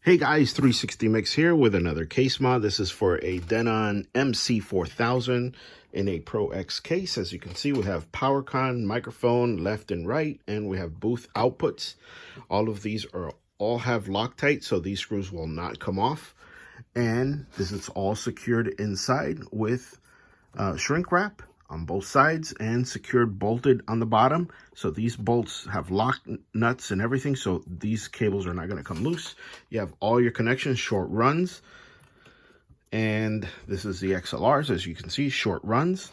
Hey guys, 360 Mix here with another case mod. This is for a Denon MC4000 in a Pro X case. As you can see, we have power con, microphone left and right, and we have booth outputs. All of these all have Loctite, so these screws will not come off. And this is all secured inside with shrink wrap on both sides and secured bolted on the bottom. So these bolts have lock nuts and everything, so these cables are not going to come loose. You have all your connections, short runs, and this is the XLRs, as you can see, short runs,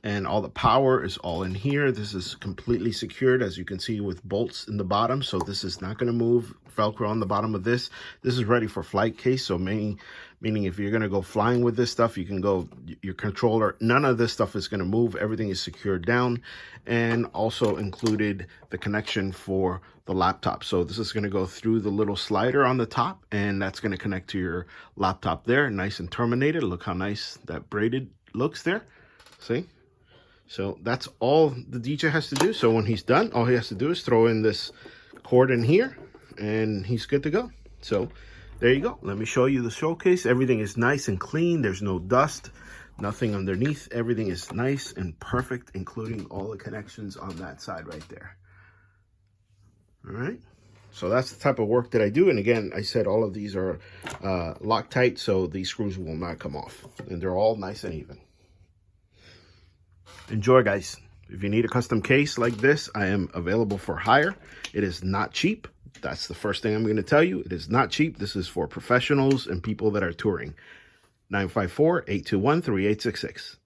and all the power is all in here. This is completely secured, as you can see, with bolts in the bottom, so this is not going to move. Velcro on the bottom of this. This is ready for flight case, so meaning if you're going to go flying with this stuff, you can go, your controller, none of this stuff is going to move. Everything is secured down, and also included the connection for the laptop. So this is going to go through the little slider on the top, and that's going to connect to your laptop there, nice and terminated. Look how nice that braided looks there. See? So that's all the DJ has to do. So when he's done, all he has to do is throw in this cord in here, and he's good to go. So there you go. Let me show you the showcase. Everything is nice and clean. There's no dust, nothing underneath. Everything is nice and perfect, including all the connections on that side right there. All right. So that's the type of work that I do. And again, I said all of these are Loctite, so these screws will not come off. And they're all nice and even. Enjoy, guys. If you need a custom case like this, I am available for hire. It is not cheap. That's the first thing I'm going to tell you. It is not cheap. This is for professionals and people that are touring. 954-821-3866.